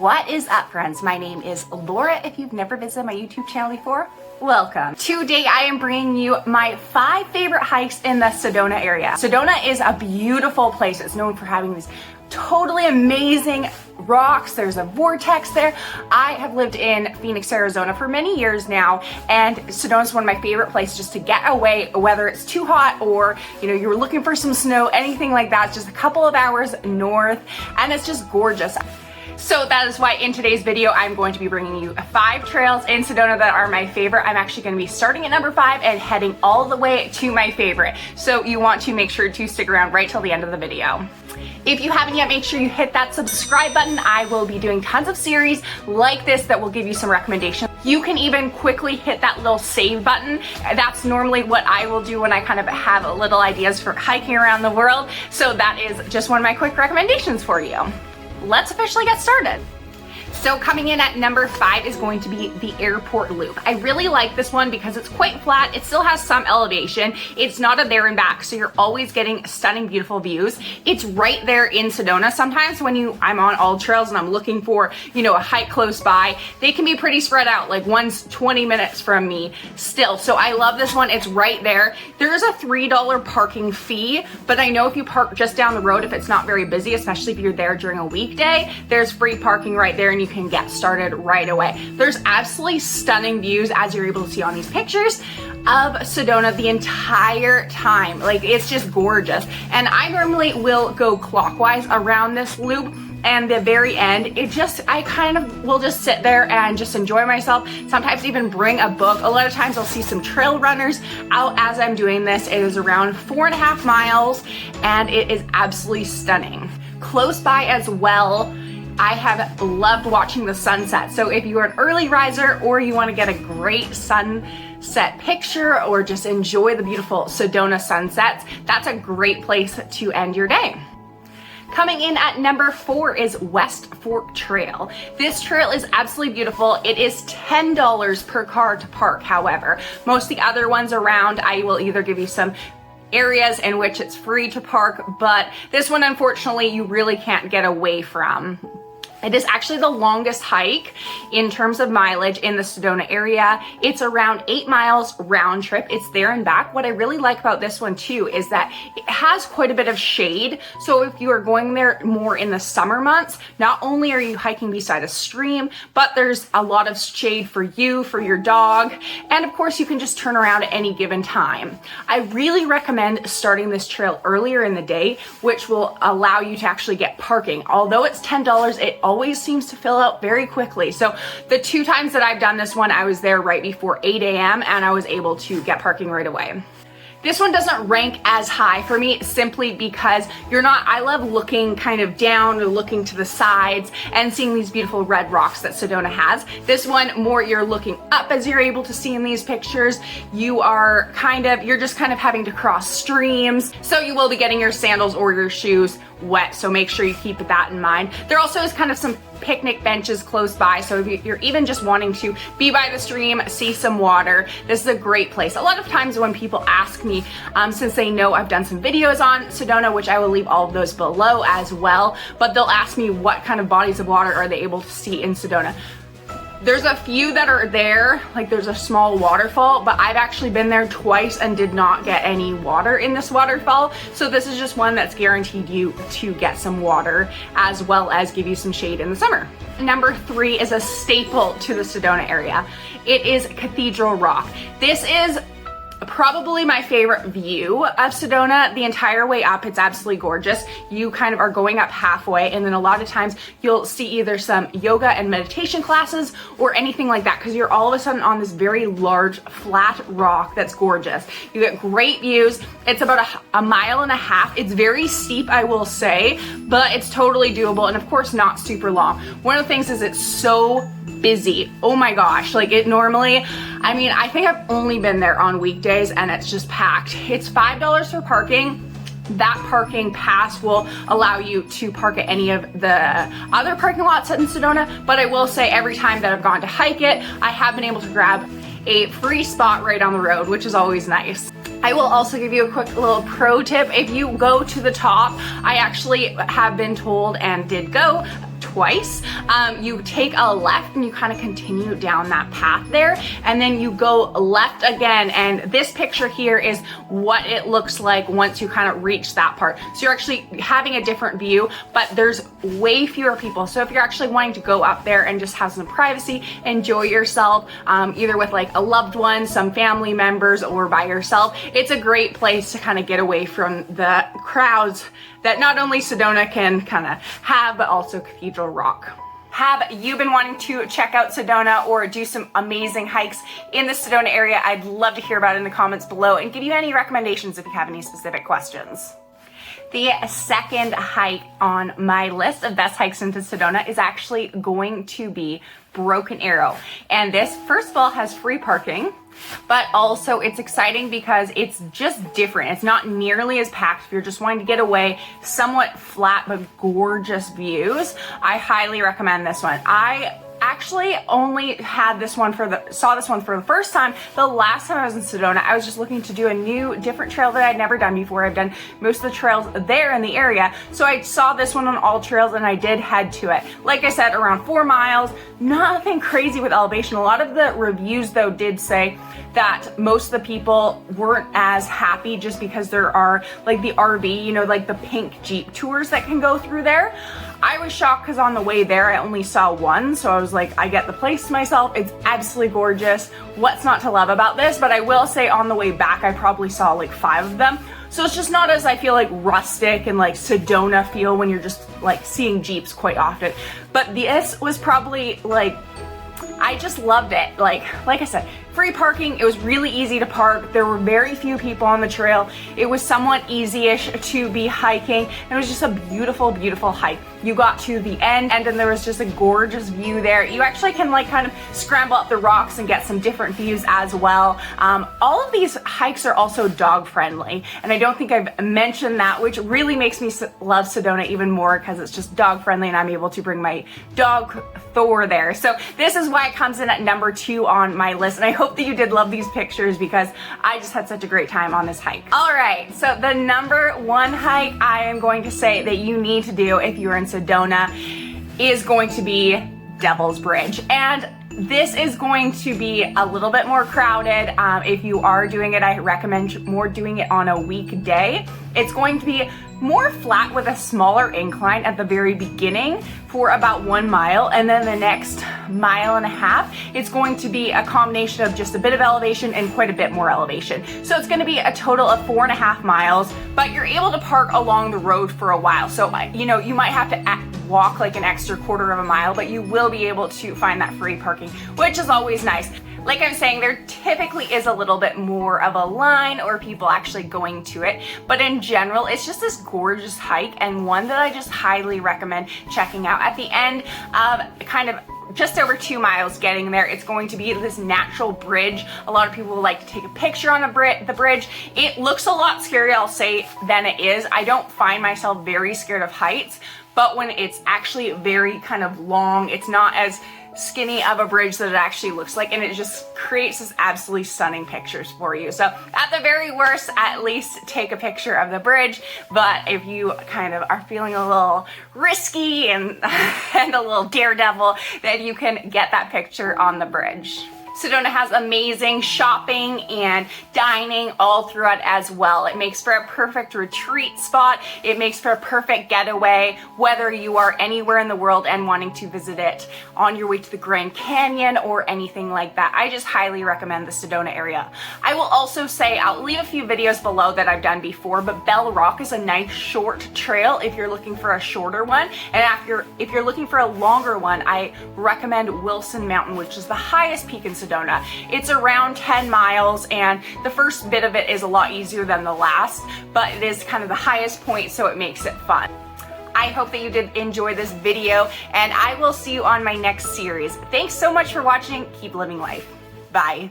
What is up, friends? My name is Laura. If you've never visited my YouTube channel before, welcome. Today I am bringing you my 5 favorite hikes in the Sedona area. Sedona is a beautiful place. It's known for having these totally amazing rocks. There's a vortex there. I have lived in Phoenix, Arizona for many years now, and Sedona is one of my favorite places just to get away, whether it's too hot or you're looking for some snow, anything like that. It's just a couple of hours north, and it's just gorgeous. So that is why in today's video, I'm going to be bringing you 5 trails in Sedona that are my favorite. I'm actually going to be starting at number 5 and heading all the way to my favorite. So you want to make sure to stick around right till the end of the video. If you haven't yet, make sure you hit that subscribe button. I will be doing tons of series like this that will give you some recommendations. You can even quickly hit that little save button. That's normally what I will do when I kind of have little ideas for hiking around the world. So that is just one of my quick recommendations for you. Let's officially get started. So coming in at number 5 is going to be the airport loop. I really like this one because it's quite flat. It still has some elevation. It's not a there and back, so you're always getting stunning, beautiful views. It's right there in Sedona. Sometimes when I'm on all trails and I'm looking for, a hike close by, they can be pretty spread out. Like one's 20 minutes from me still. So I love this one. It's right there. There's a $3 parking fee, but I know if you park just down the road, if it's not very busy, especially if you're there during a weekday, there's free parking right there and you can get started right away. There's absolutely stunning views, as you're able to see on these pictures, of Sedona the entire time. Like, it's just gorgeous. And I normally will go clockwise around this loop, and the very end, I kind of will just sit there and just enjoy myself. Sometimes even bring a book. A lot of times I'll see some trail runners out as I'm doing this. It is around 4.5 miles, and it is absolutely stunning. Close by as well, I have loved watching the sunset. So if you are an early riser or you want to get a great sunset picture or just enjoy the beautiful Sedona sunsets, that's a great place to end your day. Coming in at number 4 is West Fork Trail. This trail is absolutely beautiful. It is $10 per car to park, however. Most of the other ones around, I will either give you some areas in which it's free to park, but this one, unfortunately, you really can't get away from. It is actually the longest hike in terms of mileage in the Sedona area. It's around 8 miles round trip. It's there and back. What I really like about this one too is that it has quite a bit of shade. So if you are going there more in the summer months, not only are you hiking beside a stream, but there's a lot of shade for you, for your dog, and of course you can just turn around at any given time. I really recommend starting this trail earlier in the day, which will allow you to actually get parking. Although it's $10, it always seems to fill out very quickly. So the 2 times that I've done this one, I was there right before 8 a.m. and I was able to get parking right away. This one doesn't rank as high for me simply because I love looking kind of down or looking to the sides and seeing these beautiful red rocks that Sedona has. This one, more you're looking up, as you're able to see in these pictures. You're just kind of having to cross streams. So you will be getting your sandals or your shoes wet. So make sure you keep that in mind. There also is kind of some picnic benches close by. So if you're even just wanting to be by the stream, see some water, this is a great place. A lot of times when people ask me, since they know I've done some videos on Sedona, which I will leave all of those below as well, but they'll ask me what kind of bodies of water are they able to see in Sedona. There's a few that are there, like there's a small waterfall, but I've actually been there twice and did not get any water in this waterfall. So this is just one that's guaranteed you to get some water as well as give you some shade in the summer. Number 3 is a staple to the Sedona area. It is Cathedral Rock. This is probably my favorite view of Sedona. The entire way up, it's absolutely gorgeous. You kind of are going up halfway, and then a lot of times you'll see either some yoga and meditation classes or anything like that, because you're all of a sudden on this very large flat rock that's gorgeous. You get great views. It's about a mile and a half. It's very steep, I will say, but it's totally doable, and of course not super long. One of the things is it's so busy. Oh my gosh, like it normally, I think I've only been there on weekdays and it's just packed. It's $5 for parking. That parking pass will allow you to park at any of the other parking lots in Sedona, but I will say every time that I've gone to hike it, I have been able to grab a free spot right on the road, which is always nice. I will also give you a quick little pro tip. If you go to the top, I actually have been told and did go twice. You take a left and you kind of continue down that path there, and then you go left again, and this picture here is what it looks like once you kind of reach that part. So you're actually having a different view, but there's way fewer people. So if you're actually wanting to go up there and just have some privacy, enjoy yourself, either with like a loved one, some family members, or by yourself, it's a great place to kind of get away from the crowds that not only Sedona can kind of have, but also Cathedral Rock. Have you been wanting to check out Sedona or do some amazing hikes in the Sedona area? I'd love to hear about it in the comments below and give you any recommendations if you have any specific questions. The second hike on my list of best hikes into Sedona is actually going to be Broken Arrow. And this, first of all, has free parking, but also it's exciting because it's just different. It's not nearly as packed if you're just wanting to get away, somewhat flat but gorgeous views. I highly recommend this one. I actually only had this one saw this one for the first time the last time I was in Sedona. I was just looking to do a new, different trail that I'd never done before. I've done most of the trails there in the area, so I saw this one on all trails and I did head to it. Like I said, around 4 miles, nothing crazy with elevation. A lot of the reviews though did say that most of the people weren't as happy just because there are like the RV, you know, like the pink Jeep tours that can go through there. I was shocked because on the way there I only saw one, so I was like, I get the place to myself. It's absolutely gorgeous. What's not to love about this? But I will say on the way back I probably saw like 5 of them. So it's just not as, I feel like, rustic and like Sedona feel when you're just like seeing Jeeps quite often. But this was probably like, I just loved it. Like I said, free parking. It was really easy to park. There were very few people on the trail. It was somewhat easy-ish to be hiking. It was just a beautiful, beautiful hike. You got to the end and then there was just a gorgeous view there. You actually can like kind of scramble up the rocks and get some different views as well. All of these hikes are also dog friendly, and I don't think I've mentioned that, which really makes me love Sedona even more because it's just dog friendly and I'm able to bring my dog Thor there. So this is why it comes in at number 2 on my list, and I hope that you did love these pictures because I just had such a great time on this hike. All right, so the number 1 hike I am going to say that you need to do if you're in Sedona is going to be Devil's Bridge. And this is going to be a little bit more crowded. If you are doing it, I recommend more doing it on a weekday. It's going to be more flat with a smaller incline at the very beginning for about 1 mile, and then the next 1.5 miles, it's going to be a combination of just a bit of elevation and quite a bit more elevation. So it's going to be a total of 4.5 miles, but you're able to park along the road for a while. So, you know, you might have to walk like an extra 1/4 mile, but you will be able to find that free parking, which is always nice. Like I'm saying, there typically is a little bit more of a line or people actually going to it, but in general, it's just this gorgeous hike and one that I just highly recommend checking out. At the end of kind of just over 2 miles getting there, it's going to be this natural bridge. A lot of people like to take a picture on the bridge. It looks a lot scary, I'll say, than it is. I don't find myself very scared of heights, but when it's actually very kind of long, it's not as skinny of a bridge that it actually looks like, and it just creates this absolutely stunning pictures for you. So at the very worst, at least take a picture of the bridge. But if you kind of are feeling a little risky and and a little daredevil, then you can get that picture on the bridge. Sedona has amazing shopping and dining all throughout as well. It makes for a perfect retreat spot. It makes for a perfect getaway, whether you are anywhere in the world and wanting to visit it on your way to the Grand Canyon or anything like that. I just highly recommend the Sedona area. I will also say, I'll leave a few videos below that I've done before, but Bell Rock is a nice short trail if you're looking for a shorter one. And if you're looking for a longer one, I recommend Wilson Mountain, which is the highest peak in Sedona. It's around 10 miles, and the first bit of it is a lot easier than the last, but it is kind of the highest point, so it makes it fun. I hope that you did enjoy this video, and I will see you on my next series. Thanks so much for watching. Keep living life. Bye.